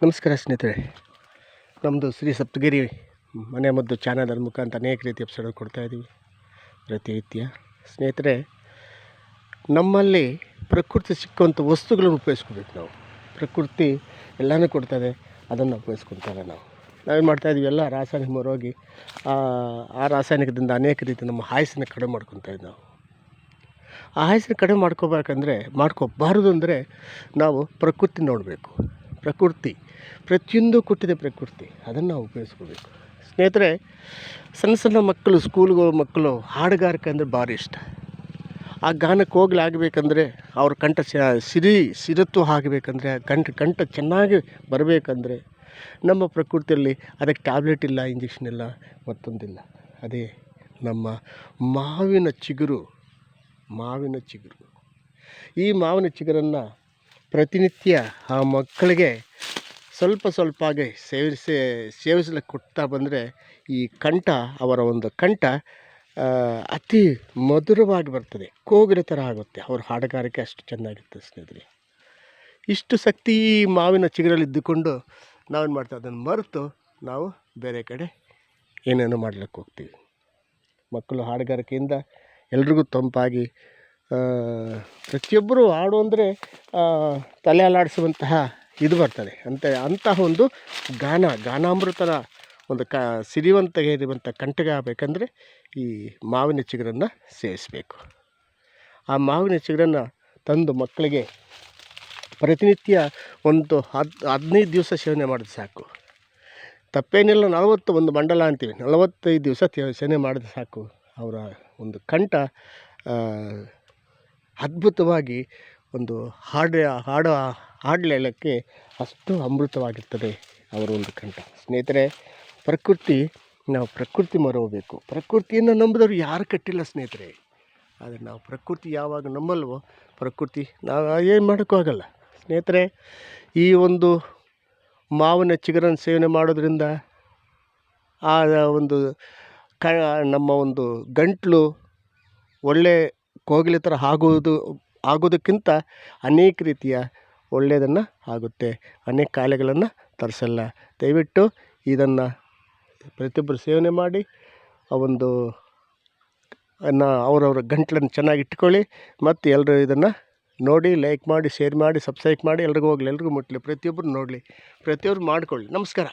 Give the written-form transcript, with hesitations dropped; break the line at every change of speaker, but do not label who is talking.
ನಮಸ್ಕಾರ ಸ್ನೇಹಿತರೆ, ನಮ್ಮದು ಶ್ರೀ ಸಪ್ತಗಿರಿ ಮನೆ ಮದ್ದು ಚಾನಲ್ ಮುಖಾಂತರ ಅನೇಕ ರೀತಿ ಎಪಿಸೋಡ್ ಕೊಡ್ತಾಯಿದ್ದೀವಿ ಪ್ರತಿನಿತ್ಯ. ಸ್ನೇಹಿತರೆ, ನಮ್ಮಲ್ಲಿ ಪ್ರಕೃತಿ ಸಿಕ್ಕುವಂಥ ವಸ್ತುಗಳನ್ನು ಉಪಯೋಗಿಸ್ಕೋಬೇಕು. ನಾವು ಪ್ರಕೃತಿ ಎಲ್ಲನೂ ಕೊಡ್ತದೆ, ಅದನ್ನು ಉಪಯೋಗಿಸ್ಕೊತಾರೆ. ನಾವೇನು ಮಾಡ್ತಾಯಿದ್ದೀವಿ, ಎಲ್ಲ ರಾಸಾಯನಿಕ ಮರೋಗಿ ಆ ರಾಸಾಯನಿಕದಿಂದ ಅನೇಕ ರೀತಿ ನಮ್ಮ ಆಯಸ್ಸನ್ನು ಕಡಿಮೆ ಮಾಡ್ಕೊತಾಯಿದ್ವಿ. ನಾವು ಆ ಆಯಸ್ಸನ್ನು ಕಡಿಮೆ ಮಾಡ್ಕೋಬಾರ್ದು ಅಂದರೆ ನಾವು ಪ್ರಕೃತಿ ನೋಡಬೇಕು. ಪ್ರಕೃತಿ ಪ್ರತಿಯೊಂದು ಕೊಟ್ಟಿದೆ, ಪ್ರಕೃತಿ ಅದನ್ನು ನಾವು ಉಪಯೋಗಿಸ್ಕೋಬೇಕು. ಸ್ನೇಹಿತರೆ, ಸಣ್ಣ ಸಣ್ಣ ಮಕ್ಕಳು, ಸ್ಕೂಲ್ಗೆ ಮಕ್ಕಳು ಹಾಡುಗಾರಿಕೆ ಅಂದರೆ ಭಾರಿ ಇಷ್ಟ. ಆ ಗಾನಕ್ಕೆ ಆಗಬೇಕಂದ್ರೆ ಅವ್ರ ಕಂಠ ಸಿರತ್ವ ಆಗಬೇಕಂದ್ರೆ, ಕಂಠ ಚೆನ್ನಾಗಿ ಬರಬೇಕಂದ್ರೆ ನಮ್ಮ ಪ್ರಕೃತಿಯಲ್ಲಿ ಅದಕ್ಕೆ ಟ್ಯಾಬ್ಲೆಟ್ ಇಲ್ಲ, ಇಂಜೆಕ್ಷನ್ ಇಲ್ಲ, ಮತ್ತೊಂದಿಲ್ಲ. ಅದೇ ನಮ್ಮ ಮಾವಿನ ಚಿಗುರು. ಈ ಮಾವಿನ ಚಿಗುರನ್ನು ಪ್ರತಿನಿತ್ಯ ಆ ಮಕ್ಕಳಿಗೆ ಸ್ವಲ್ಪ ಆಗಿ ಸೇವಿಸಲಿಕ್ಕೆ ಕೊಡ್ತಾ ಬಂದರೆ ಈ ಕಂಠ, ಅವರ ಒಂದು ಕಂಠ ಅತಿ ಮಧುರವಾಗಿ ಬರ್ತದೆ, ಕೋಗಿಲೆ ಥರ ಆಗುತ್ತೆ. ಅವ್ರ ಹಾಡುಗಾರಿಕೆ ಅಷ್ಟು ಚೆನ್ನಾಗಿರ್ತದೆ. ಸ್ನೇಹಿತರೆ, ಇಷ್ಟು ಶಕ್ತಿ ಈ ಮಾವಿನ ಚಿಗುರಲ್ಲಿ ಇದ್ದುಕೊಂಡು ನಾವೇನು ಮಾಡ್ತೀವಿ, ಅದನ್ನು ಮರೆತು ನಾವು ಬೇರೆ ಕಡೆ ಏನೇನೋ ಮಾಡ್ಲಿಕ್ಕೆ ಹೋಗ್ತೀವಿ. ಮಕ್ಕಳು ಹಾಡುಗಾರಿಕೆಯಿಂದ ಎಲ್ರಿಗೂ ತಂಪಾಗಿ, ಪ್ರತಿಯೊಬ್ಬರು ಹಾಡು ಅಂದರೆ ತಲೆ ಅಲ್ಲಾಡಿಸುವಂತಹ ಇದು ಬರ್ತದೆ ಅಂತಹ ಒಂದು ಗಾನಾಮೃತದ ಒಂದು ಸಿರಿವಂತ ಕಂಠಗೆ ಆಗಬೇಕಂದ್ರೆ ಈ ಮಾವಿನ ಚಿಗುರನ್ನು ಸೇವಿಸಬೇಕು. ಆ ಮಾವಿನ ಚಿಗುರನ್ನು ತಂದು ಮಕ್ಕಳಿಗೆ ಪ್ರತಿನಿತ್ಯ ಒಂದು 15 ದಿವಸ ಸೇವನೆ ಮಾಡಿದ್ರೆ ಸಾಕು. ತಪ್ಪೇನಿಲ್ಲ, 41 ಮಂಡಲ ಅಂತೀವಿ, 45 ದಿವಸ ಸೇವನೆ ಮಾಡಿದ್ರೆ ಸಾಕು. ಅವರ ಒಂದು ಕಂಠ ಅದ್ಭುತವಾಗಿ ಒಂದು ಹಾಡಲಿಕ್ಕೆ ಅಷ್ಟು ಅಮೃತವಾಗಿರ್ತದೆ ಅವರ ಒಂದು ಕಂಠ. ಸ್ನೇಹಿತರೆ, ನಾವು ಪ್ರಕೃತಿ ಮರೋಬೇಕು. ಪ್ರಕೃತಿಯನ್ನು ನಂಬಿದವರು ಯಾರು ಕಟ್ಟಿಲ್ಲ ಸ್ನೇಹಿತರೆ. ಆದರೆ ನಾವು ಪ್ರಕೃತಿ ಯಾವಾಗ ನಂಬಲ್ವೋ, ಪ್ರಕೃತಿ ನಾವು ಏನು ಮಾಡೋಕ್ಕೂ ಆಗಲ್ಲ. ಸ್ನೇಹಿತರೆ, ಈ ಒಂದು ಮಾವಿನ ಚಿಗುರನ್ನು ಸೇವನೆ ಮಾಡೋದ್ರಿಂದ ಆ ಒಂದು ನಮ್ಮ ಒಂದು ಗಂಟಲು ಒಳ್ಳೆ ಕೋಗಿಲೆ ಥರ ಆಗೋದಕ್ಕಿಂತ ಅನೇಕ ರೀತಿಯ ಒಳ್ಳೆಯದನ್ನು ಆಗುತ್ತೆ, ಅನೇಕ ಕಾಯಿಲೆಗಳನ್ನು ತರಿಸಲ್ಲ. ದಯವಿಟ್ಟು ಇದನ್ನು ಪ್ರತಿಯೊಬ್ಬರು ಸೇವನೆ ಮಾಡಿ ಅವರವರ ಗಂಟಲನ್ನು ಚೆನ್ನಾಗಿ ಇಟ್ಕೊಳ್ಳಿ. ಮತ್ತು ಎಲ್ಲರೂ ಇದನ್ನು ನೋಡಿ, ಲೈಕ್ ಮಾಡಿ, ಶೇರ್ ಮಾಡಿ, ಸಬ್ಸ್ಕ್ರೈಬ್ ಮಾಡಿ, ಎಲ್ರಿಗೂ ಹೋಗಲಿ, ಎಲ್ರಿಗೂ ಮುಟ್ಟಲಿ, ಪ್ರತಿಯೊಬ್ಬರು ನೋಡಲಿ, ಪ್ರತಿಯೊಬ್ಬರು ಮಾಡಿಕೊಳ್ಳಿ. ನಮಸ್ಕಾರ.